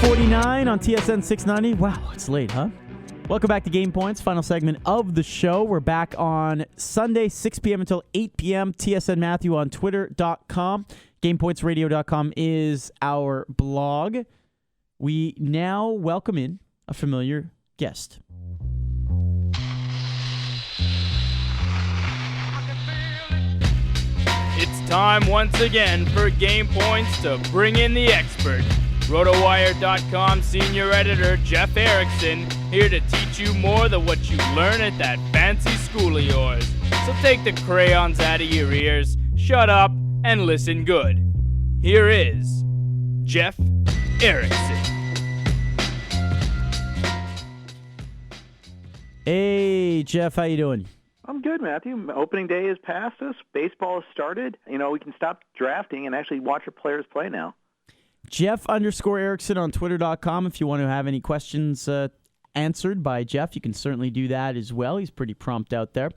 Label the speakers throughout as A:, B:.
A: 6:49 on TSN 690. Wow, it's late, huh? Welcome back to Game Points, final segment of the show. We're back on Sunday, 6 p.m. until 8 p.m. TSN Matthew on Twitter.com. GamePointsRadio.com is our blog. We now welcome in a familiar guest.
B: It's time once again for Game Points to bring in the expert. RotoWire.com senior editor Jeff Erickson here to teach you more than what you learn at that fancy school of yours. So take the crayons out of your ears, shut up, and listen good. Here is Jeff Erickson.
A: Hey, Jeff, how you doing?
C: I'm good, Matthew. Opening day is past us. Baseball has started. You know, we can stop drafting and actually watch our players play now.
A: Jeff_Erickson on Twitter.com. If you want to have any questions answered by Jeff, you can certainly do that as well. He's pretty prompt out there.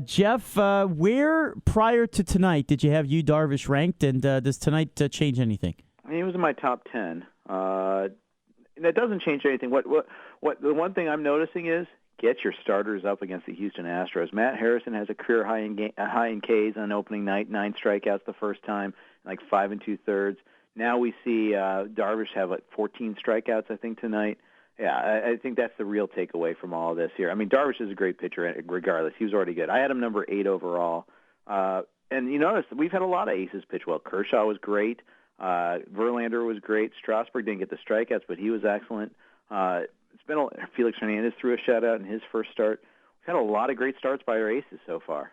A: Jeff, where prior to tonight did you have Yu Darvish ranked, and does tonight change anything?
C: I mean, he was in my top 10. That doesn't change anything. What the one thing I'm noticing is get your starters up against the Houston Astros. Matt Harrison has a career high in Ks on opening night, 9 strikeouts the first time, like 5 2/3. Now we see Darvish have like 14 strikeouts, I think, tonight. Yeah, I think that's the real takeaway from all of this here. I mean, Darvish is a great pitcher regardless. He was already good. I had him number 8 overall. And you notice we've had a lot of aces pitch well. Kershaw was great. Verlander was great. Strasburg didn't get the strikeouts, but he was excellent. Felix Hernandez threw a shutout in his first start. We've had a lot of great starts by our aces so far.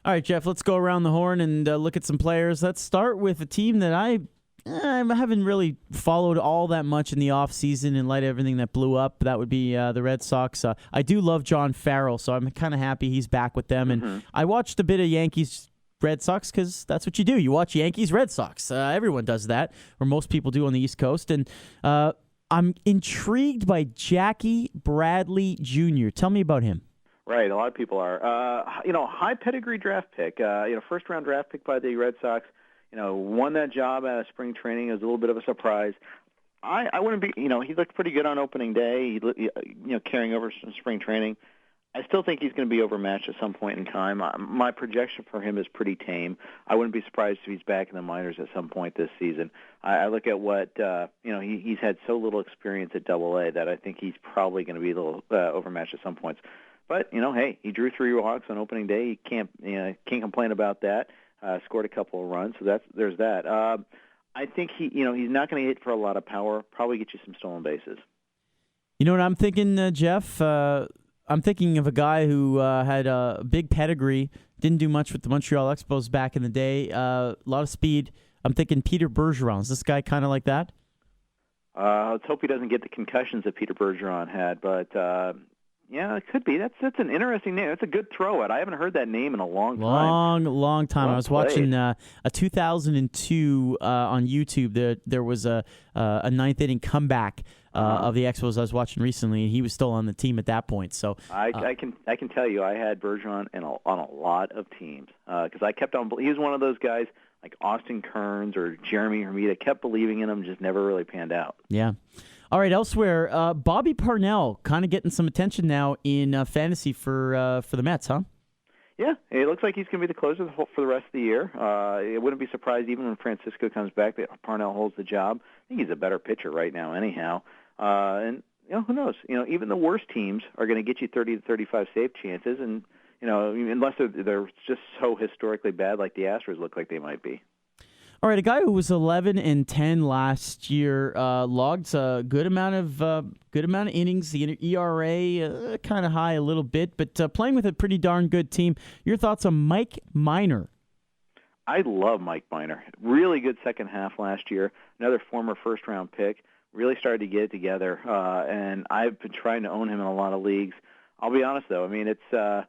A: All right, Jeff, let's go around the horn and look at some players. Let's start with a team that I haven't really followed all that much in the offseason in light of everything that blew up. That would be the Red Sox. I do love John Farrell, so I'm kind of happy he's back with them. And I watched a bit of Yankees Red Sox because that's what you do. You watch Yankees Red Sox. Everyone does that, or most people do on the East Coast. And I'm intrigued by Jackie Bradley Jr. Tell me about him.
C: Right, a lot of people are. High pedigree draft pick. First-round draft pick by the Red Sox. Won that job out of spring training. It was a little bit of a surprise. I wouldn't be. He looked pretty good on opening day. Carrying over some spring training. I still think he's going to be overmatched at some point in time. My projection for him is pretty tame. I wouldn't be surprised if he's back in the minors at some point this season. I look at what he's had so little experience at Double-A that I think he's probably going to be a little overmatched at some points. But hey, he drew 3 walks on opening day. You can't complain about that. Scored a couple of runs, so there's that. I think he's not going to hit for a lot of power. Probably get you some stolen bases.
A: You know what I'm thinking, Jeff? I'm thinking of a guy who had a big pedigree, didn't do much with the Montreal Expos back in the day, a lot of speed. I'm thinking Peter Bergeron. Is this guy kind of like that?
C: Let's hope he doesn't get the concussions that Peter Bergeron had, but yeah, it could be. That's an interesting name. That's a good throw-out. I haven't heard that name in a long time.
A: Long time.
C: Well
A: I was
C: played.
A: watching a 2002 on YouTube. There was a ninth inning comeback of the Expos I was watching recently, and he was still on the team at that point. So
C: I can tell you, I had Bergeron on a lot of teams because I kept on. He was one of those guys like Austin Kearns or Jeremy Hermida. Kept believing in him, just never really panned out.
A: Yeah. All right, elsewhere, Bobby Parnell kind of getting some attention now in fantasy for the Mets, huh?
C: Yeah, it looks like he's going to be the closer for the rest of the year. It wouldn't be surprised even when Francisco comes back that Parnell holds the job. I think he's a better pitcher right now anyhow. And who knows? Even the worst teams are going to get you 30 to 35 save chances, and unless they're just so historically bad like the Astros look like they might be.
A: All right, a guy who was 11-10 last year logged a good amount of innings. The ERA kind of high a little bit, but playing with a pretty darn good team. Your thoughts on Mike Minor?
C: I love Mike Minor. Really good second half last year. Another former first-round pick. Really started to get it together, and I've been trying to own him in a lot of leagues. I'll be honest, though. I mean, it's a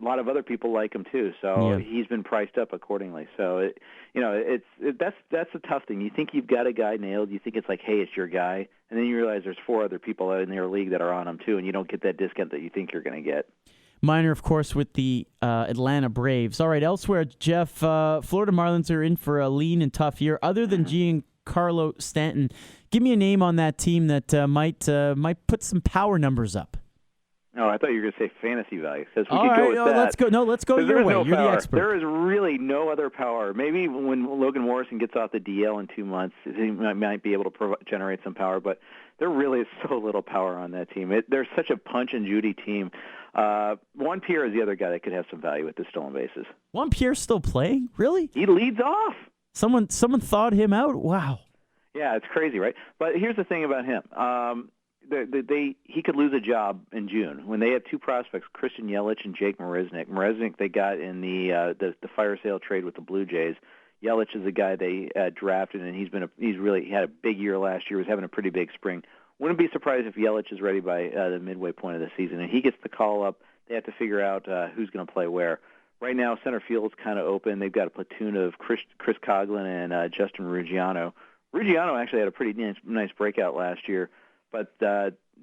C: lot of other people like him too, so he's been priced up accordingly. So that's a tough thing. You think you've got a guy nailed, you think it's like, hey, it's your guy, and then you realize there's 4 other people in your league that are on him too, and you don't get that discount that you think you're going to get.
A: Minor, of course, with the Atlanta Braves. All right, elsewhere, Jeff, Florida Marlins are in for a lean and tough year. Other than Giancarlo Stanton. Give me a name on that team that might put some power numbers up.
C: Oh, I thought you were going to say fantasy value. Because we
A: All
C: could
A: right,
C: go with that.
A: let's go. No, let's go your way. You're the expert.
C: There is really no other power. Maybe when Logan Morrison gets off the DL in 2 months, he might be able to generate some power. But there really is so little power on that team. They're such a punch and Judy team. Juan Pierre is the other guy that could have some value with the stolen bases.
A: Juan Pierre still playing? Really?
C: He leads off.
A: Someone thawed him out? Wow.
C: Yeah, it's crazy, right? But here's the thing about him. He could lose a job in June when they have two prospects, Christian Yelich and Jake Marisnick. Marisnick they got in the fire sale trade with the Blue Jays. Yelich is a guy they drafted, and he's really had a big year last year. Was having a pretty big spring. Wouldn't be surprised if Yelich is ready by the midway point of the season, and he gets the call up. They have to figure out who's going to play where. Right now, center field's kind of open. They've got a platoon of Chris Coghlan and Justin Ruggiano. Ruggiano actually had a pretty nice breakout last year, but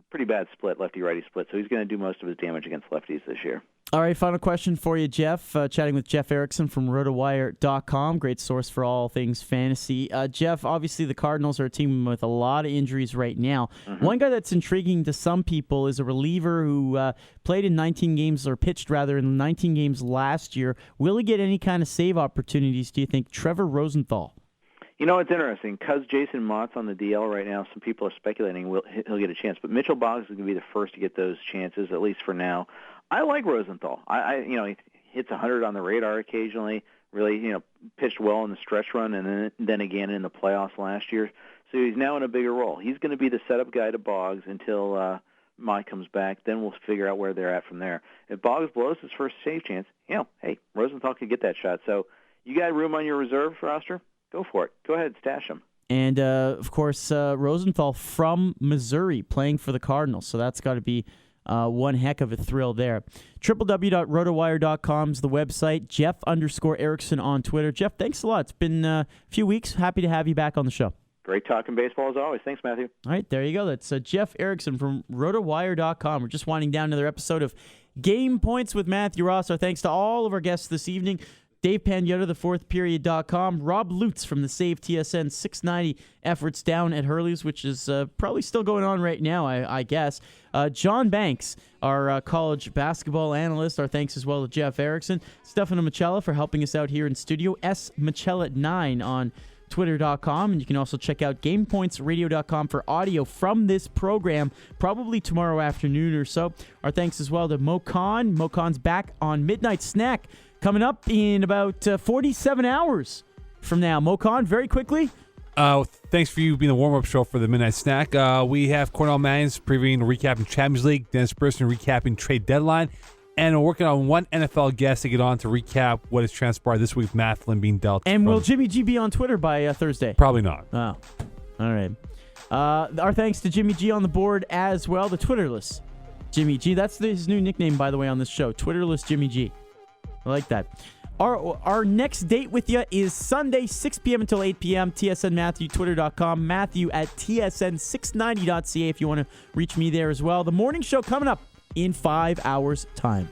C: pretty bad split, lefty-righty split, so he's going to do most of his damage against lefties this year.
A: All right, final question for you, Jeff. Chatting with Jeff Erickson from rotowire.com, great source for all things fantasy. Jeff, obviously the Cardinals are a team with a lot of injuries right now. Mm-hmm. One guy that's intriguing to some people is a reliever who played in 19 games, or pitched rather, in 19 games last year. Will he get any kind of save opportunities, do you think? Trevor Rosenthal.
C: You know, it's interesting. Because Jason Mott's on the DL right now, some people are speculating he'll get a chance. But Mitchell Boggs is going to be the first to get those chances, at least for now. I like Rosenthal. He hits 100 on the radar occasionally. Really, pitched well in the stretch run, and then again in the playoffs last year. So he's now in a bigger role. He's going to be the setup guy to Boggs until Mott comes back. Then we'll figure out where they're at from there. If Boggs blows his first save chance, hey, Rosenthal could get that shot. So you got room on your reserve roster? Go for it. Go ahead and stash him.
A: And, of course, Rosenthal from Missouri playing for the Cardinals. So that's got to be one heck of a thrill there. www.rotowire.com is the website. Jeff_Erickson on Twitter. Jeff, thanks a lot. It's been a few weeks. Happy to have you back on the show.
C: Great talking baseball as always. Thanks, Matthew.
A: All right, there you go. That's Jeff Erickson from rotowire.com. We're just winding down another episode of Game Points with Matthew Ross. Our thanks to all of our guests this evening. Dave Pagnotta, thefourthperiod.com. Rob Lutz from the Save TSN 690 efforts down at Hurley's, which is probably still going on right now, I guess. John Banks, our college basketball analyst. Our thanks as well to Jeff Erickson. Stefano Micella for helping us out here in studio. Micella9 on Twitter.com. And you can also check out GamePointsRadio.com for audio from this program, probably tomorrow afternoon or so. Our thanks as well to Mo Khan. Mo Khan's back on Midnight Snack coming up in about 47 hours from now. Mo Khan, very quickly.
D: Thanks for you being the warm-up show for the Midnight Snack. We have Cornell Mannings previewing the recapping Champions League, Dennis Burson recapping trade deadline, and we're working on one NFL guest to get on to recap what has transpired this week with Matt Flynn being dealt.
A: And will Jimmy G be on Twitter by Thursday?
D: Probably not.
A: Oh, all right. Our thanks to Jimmy G on the board as well, the Twitterless Jimmy G. That's his new nickname, by the way, on this show, Twitterless Jimmy G. I like that. Our next date with you is Sunday, 6 p.m. until 8 p.m. TSN Matthew, Twitter.com. Matthew at TSN690.ca if you want to reach me there as well. The morning show coming up in 5 hours' time.